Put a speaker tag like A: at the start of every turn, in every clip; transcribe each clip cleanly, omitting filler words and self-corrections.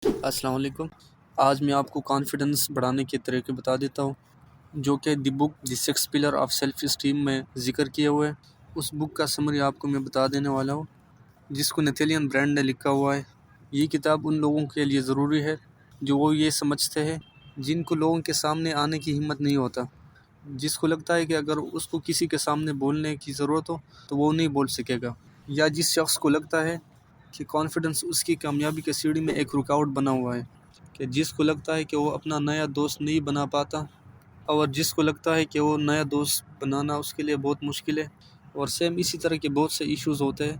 A: السلام علیکم۔ آج میں آپ کو کانفیڈنس بڑھانے کے طریقے بتا دیتا ہوں، جو کہ the book the six pillar of self esteem میں ذکر کیے ہوئے ہیں۔ اس بک کا سمری آپ کو میں بتا دینے والا ہوں، جس کو نیتھیلین برینڈ نے لکھا ہوا ہے۔ یہ کتاب ان لوگوں کے لیے ضروری ہے جو وہ یہ سمجھتے ہیں، جن کو لوگوں کے سامنے آنے کی ہمت نہیں ہوتا، جس کو لگتا ہے کہ اگر اس کو کسی کے سامنے بولنے کی ضرورت ہو تو وہ نہیں بول سکے گا، یا جس شخص کو لگتا ہے کہ کانفیڈنس اس کی کامیابی کے سیڑھی میں ایک رکاوٹ بنا ہوا ہے، کہ جس کو لگتا ہے کہ وہ اپنا نیا دوست نہیں بنا پاتا، اور جس کو لگتا ہے کہ وہ نیا دوست بنانا اس کے لیے بہت مشکل ہے، اور سیم اسی طرح کے بہت سے ایشوز ہوتے ہیں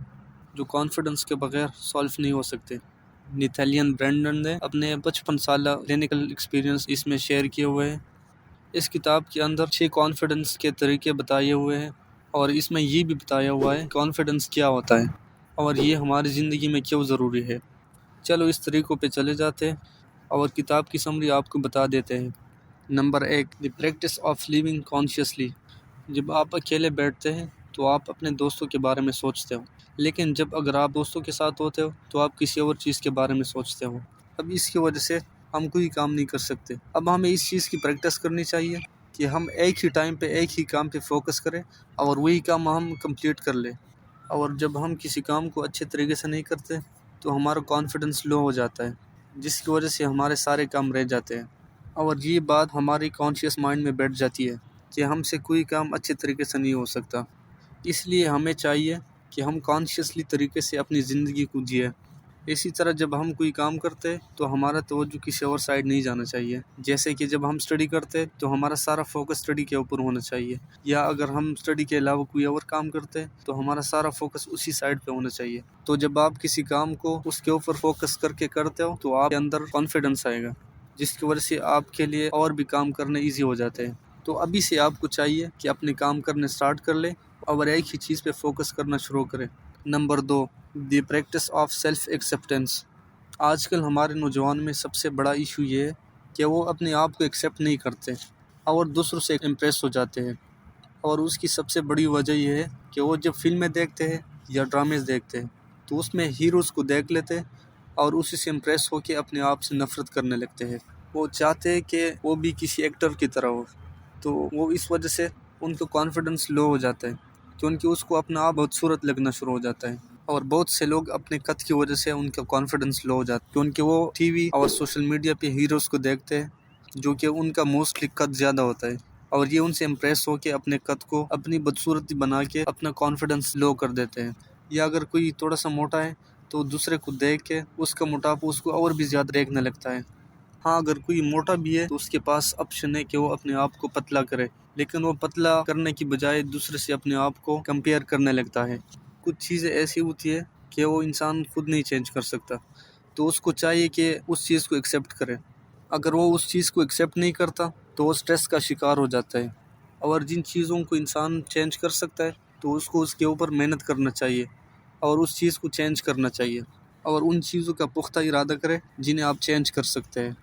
A: جو کانفیڈنس کے بغیر سالو نہیں ہو سکتے۔ نیتھیلین برینڈن نے اپنے 55 سالہ کلینکل ایکسپیرینس اس میں شیئر کیے ہوئے ہیں۔ اس کتاب کے اندر 6 کانفیڈنس کے طریقے بتائے ہوئے ہیں، اور اس میں یہ بھی بتایا ہوا ہے کانفیڈنس کیا ہوتا ہے اور یہ ہماری زندگی میں کیوں ضروری ہے۔ چلو اس طریقوں پہ چلے جاتے ہیں اور کتاب کی سمری آپ کو بتا دیتے ہیں۔ Number 1، the practice of living consciously. جب آپ اکیلے بیٹھتے ہیں تو آپ اپنے دوستوں کے بارے میں سوچتے ہو، لیکن جب اگر آپ دوستوں کے ساتھ ہوتے ہو تو آپ کسی اور چیز کے بارے میں سوچتے ہو۔ اب اس کی وجہ سے ہم کوئی کام نہیں کر سکتے۔ اب ہمیں اس چیز کی پریکٹس کرنی چاہیے کہ ہم ایک ہی ٹائم پہ ایک ہی کام پہ فوکس کریں اور وہی کام ہم کمپلیٹ کر لیں۔ اور جب ہم کسی کام کو اچھے طریقے سے نہیں کرتے تو ہمارا کانفیڈنس لو ہو جاتا ہے، جس کی وجہ سے ہمارے سارے کام رہ جاتے ہیں، اور یہ بات ہماری کانشیس مائنڈ میں بیٹھ جاتی ہے کہ ہم سے کوئی کام اچھے طریقے سے نہیں ہو سکتا۔ اس لیے ہمیں چاہیے کہ ہم کانشیسلی طریقے سے اپنی زندگی کو جئیں۔ اسی طرح جب ہم کوئی کام کرتے تو ہمارا توجہ کسی اور سائڈ نہیں جانا چاہیے، جیسے کہ جب ہم اسٹڈی کرتے تو ہمارا سارا فوکس اسٹڈی کے اوپر ہونا چاہیے، یا اگر ہم اسٹڈی کے علاوہ کوئی اور کام کرتے تو ہمارا سارا فوکس اسی سائڈ پہ ہونا چاہیے۔ تو جب آپ کسی کام کو اس کے اوپر فوکس کر کے کرتے ہو تو آپ کے اندر کانفیڈنس آئے گا، جس کی وجہ سے آپ کے لیے اور بھی کام کرنے ایزی ہو جاتے ہیں۔ تو ابھی سے آپ کو چاہیے کہ اپنے کام کرنے سٹارٹ کر لیں اور ایک ہی چیز پہ فوکس کرنا شروع کریں۔ Number 2، the practice of self acceptance. آج کل ہمارے نوجوان میں سب سے بڑا ایشو یہ ہے کہ وہ اپنے آپ کو ایکسیپٹ نہیں کرتے اور دوسروں سے امپریس ہو جاتے ہیں، اور اس کی سب سے بڑی وجہ یہ ہے کہ وہ جب فلمیں دیکھتے ہیں یا ڈرامے دیکھتے ہیں تو اس میں ہیروز کو دیکھ لیتے ہیں اور اسی سے امپریس ہو کے اپنے آپ سے نفرت کرنے لگتے ہیں۔ وہ چاہتے ہیں کہ وہ بھی کسی ایکٹر کی طرح ہو، تو وہ اس وجہ سے ان کا کانفیڈنس لو ہو جاتا ہے، کیونکہ اس کو اپنا آپ بدصورت لگنا شروع ہو جاتا ہے۔ اور بہت سے لوگ اپنے قد کی وجہ سے ان کا کانفیڈنس لو ہو جاتا ہے، کیونکہ وہ ٹی وی اور سوشل میڈیا پہ ہیروز کو دیکھتے ہیں جو کہ ان کا موسٹلی قد زیادہ ہوتا ہے، اور یہ ان سے امپریس ہو کے اپنے قد کو اپنی بدصورتی بنا کے اپنا کانفیڈنس لو کر دیتے ہیں۔ یا اگر کوئی تھوڑا سا موٹا ہے تو دوسرے کو دیکھ کے اس کا موٹاپا اس کو اور بھی زیادہ دیکھنے لگتا ہے۔ ہاں، اگر کوئی موٹا بھی ہے تو اس کے پاس آپشن ہے کہ وہ اپنے آپ کو پتلا کرے، لیکن وہ پتلا کرنے کی بجائے دوسرے سے اپنے آپ کو کمپیئر کرنے لگتا ہے۔ کچھ چیزیں ایسی ہوتی ہے کہ وہ انسان خود نہیں چینج کر سکتا، تو اس کو چاہیے کہ اس چیز کو ایکسیپٹ کرے۔ اگر وہ اس چیز کو ایکسیپٹ نہیں کرتا تو وہ سٹریس کا شکار ہو جاتا ہے، اور جن چیزوں کو انسان چینج کر سکتا ہے تو اس کو اس کے اوپر محنت کرنا چاہیے اور اس چیز کو چینج کرنا چاہیے، اور ان چیزوں کا پختہ ارادہ کرے جنہیں آپ چینج کر سکتے ہیں۔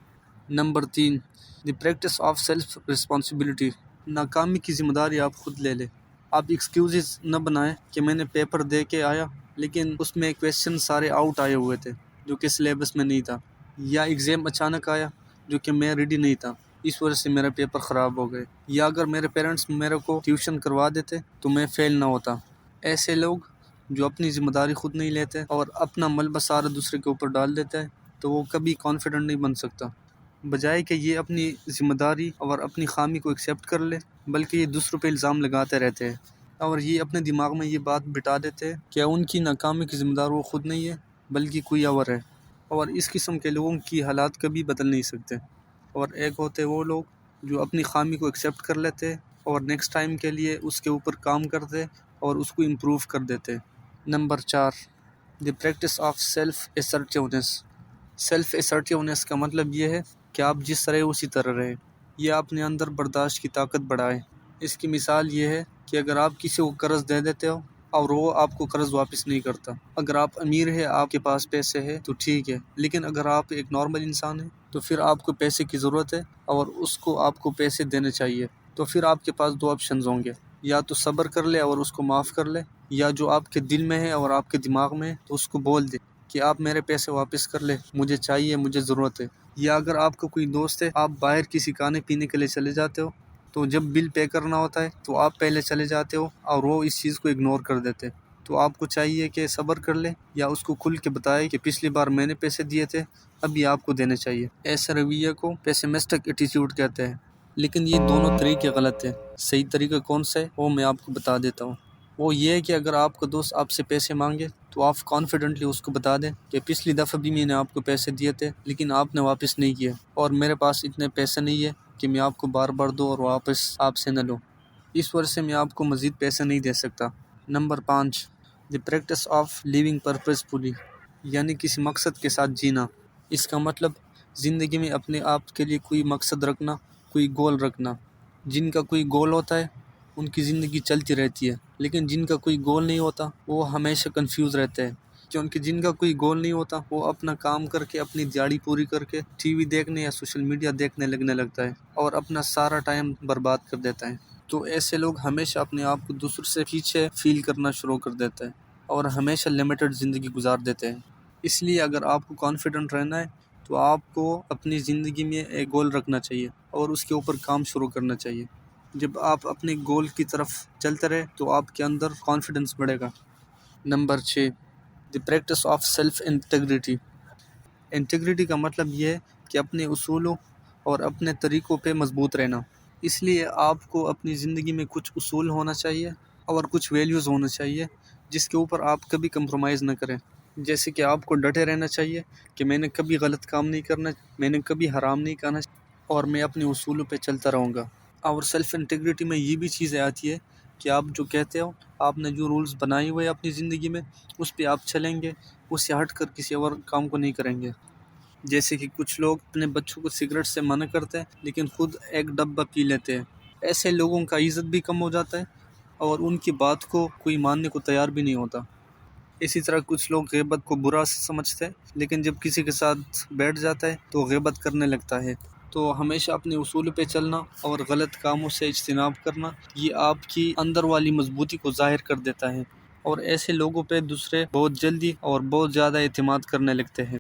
A: Number 3، the practice of self responsibility. ناکامی کی ذمہ داری آپ خود لے لیں۔ آپ ایکسکیوزز نہ بنائیں کہ میں نے پیپر دے کے آیا لیکن اس میں کویسچن سارے آؤٹ آئے ہوئے تھے جو کہ سلیبس میں نہیں تھا، یا ایگزام اچانک آیا جو کہ میں ریڈی نہیں تھا، اس وجہ سے میرا پیپر خراب ہو گئے، یا اگر میرے پیرنٹس میرے کو ٹیوشن کروا دیتے تو میں فیل نہ ہوتا۔ ایسے لوگ جو اپنی ذمہ داری خود نہیں لیتے اور اپنا ملبہ سارا دوسرے کے اوپر ڈال دیتے ہیں تو وہ کبھی کانفیڈنٹ نہیں بن سکتا۔ بجائے کہ یہ اپنی ذمہ داری اور اپنی خامی کو ایکسیپٹ کر لے، بلکہ یہ دوسروں پہ الزام لگاتے رہتے ہیں، اور یہ اپنے دماغ میں یہ بات بٹھا دیتے ہیں کہ ان کی ناکامی کی ذمہ دار وہ خود نہیں ہے بلکہ کوئی اور ہے، اور اس قسم کے لوگوں کی حالات کبھی بدل نہیں سکتے۔ اور ایک ہوتے وہ لوگ جو اپنی خامی کو ایکسیپٹ کر لیتے اور نیکسٹ ٹائم کے لیے اس کے اوپر کام کرتے اور اس کو امپروو کر دیتے۔ Number 4، the practice of self assertiveness. Self assertiveness کا مطلب یہ ہے کہ آپ جس طرح اسی طرح رہیں، یہ اپنے اندر برداشت کی طاقت بڑھائیں۔ اس کی مثال یہ ہے کہ اگر آپ کسی کو قرض دے دیتے ہو اور وہ آپ کو قرض واپس نہیں کرتا، اگر آپ امیر ہے، آپ کے پاس پیسے ہے تو ٹھیک ہے، لیکن اگر آپ ایک نارمل انسان ہیں تو پھر آپ کو پیسے کی ضرورت ہے اور اس کو آپ کو پیسے دینے چاہیے، تو پھر آپ کے پاس 2 آپشنز ہوں گے، یا تو صبر کر لے اور اس کو معاف کر لے، یا جو آپ کے دل میں ہے اور آپ کے دماغ میں ہے تو اس کو بول دے کہ آپ میرے پیسے واپس کر لیں، مجھے چاہیے، مجھے ضرورت ہے۔ یا اگر آپ کا کوئی دوست ہے، آپ باہر کسی کھانے پینے کے لیے چلے جاتے ہو، تو جب بل پے کرنا ہوتا ہے تو آپ پہلے چلے جاتے ہو اور وہ اس چیز کو اگنور کر دیتے، تو آپ کو چاہیے کہ صبر کر لیں یا اس کو کھل کے بتائے کہ پچھلی بار میں نے پیسے دیے تھے، ابھی آپ کو دینے چاہیے۔ ایسے رویے کو پیسمسٹک ایٹیٹیوڈ کہتے ہیں۔ لیکن یہ دونوں طریقے غلط ہیں۔ صحیح طریقہ کون سا ہے وہ میں آپ کو بتا دیتا ہوں۔ وہ یہ ہے کہ اگر آپ کا دوست آپ سے پیسے مانگے تو آپ کانفیڈنٹلی اس کو بتا دیں کہ پچھلی دفعہ بھی میں نے آپ کو پیسے دیے تھے لیکن آپ نے واپس نہیں کیے، اور میرے پاس اتنے پیسے نہیں ہے کہ میں آپ کو بار بار دوں اور واپس آپ سے نہ لوں، اس وجہ سے میں آپ کو مزید پیسے نہیں دے سکتا۔ Number 5، the practice of living purposefully, یعنی کسی مقصد کے ساتھ جینا۔ اس کا مطلب زندگی میں اپنے آپ کے لیے کوئی مقصد رکھنا، کوئی گول رکھنا۔ جن کا کوئی گول ہوتا ہے ان کی زندگی چلتی رہتی ہے، لیکن جن کا کوئی گول نہیں ہوتا وہ ہمیشہ کنفیوز رہتے ہیں، کیونکہ جن کا کوئی گول نہیں ہوتا وہ اپنا کام کر کے، اپنی دیہڑی پوری کر کے ٹی وی دیکھنے یا سوشل میڈیا دیکھنے لگتا ہے اور اپنا سارا ٹائم برباد کر دیتا ہے۔ تو ایسے لوگ ہمیشہ اپنے آپ کو دوسروں سے پیچھے فیل کرنا شروع کر دیتے ہیں اور ہمیشہ لمیٹڈ زندگی گزار دیتے ہیں۔ اس لیے اگر آپ کو کانفیڈنٹ رہنا ہے تو آپ کو اپنی زندگی میں ایک گول رکھنا چاہیے اور اس کے اوپر کام شروع کرنا چاہیے۔ جب آپ اپنے گول کی طرف چلتے رہے تو آپ کے اندر کانفیڈنس بڑھے گا۔ Number 6، the practice of self integrity. Integrity کا مطلب یہ ہے کہ اپنے اصولوں اور اپنے طریقوں پہ مضبوط رہنا۔ اس لیے آپ کو اپنی زندگی میں کچھ اصول ہونا چاہیے اور کچھ ویلیوز ہونا چاہیے جس کے اوپر آپ کبھی کمپرومائز نہ کریں۔ جیسے کہ آپ کو ڈٹے رہنا چاہیے کہ میں نے کبھی غلط کام نہیں کرنا، میں نے کبھی حرام نہیں کرنا، اور میں اپنے اصولوں پہ چلتا رہوں گا۔ اور سیلف انٹیگریٹی میں یہ بھی چیزیں آتی ہے کہ آپ جو کہتے ہو، آپ نے جو رولز بنائے ہوئے اپنی زندگی میں اس پہ آپ چلیں گے، اس سے ہٹ کر کسی اور کام کو نہیں کریں گے۔ جیسے کہ کچھ لوگ اپنے بچوں کو سگریٹ سے منع کرتے ہیں لیکن خود ایک ڈبہ پی لیتے ہیں۔ ایسے لوگوں کا عزت بھی کم ہو جاتا ہے اور ان کی بات کو کوئی ماننے کو تیار بھی نہیں ہوتا۔ اسی طرح کچھ لوگ غیبت کو برا سمجھتے ہیں لیکن جب کسی کے ساتھ بیٹھ جاتا ہے تو غیبت کرنے لگتا ہے۔ تو ہمیشہ اپنے اصول پہ چلنا اور غلط کاموں سے اجتناب کرنا، یہ آپ کی اندر والی مضبوطی کو ظاہر کر دیتا ہے، اور ایسے لوگوں پہ دوسرے بہت جلدی اور بہت زیادہ اعتماد کرنے لگتے ہیں۔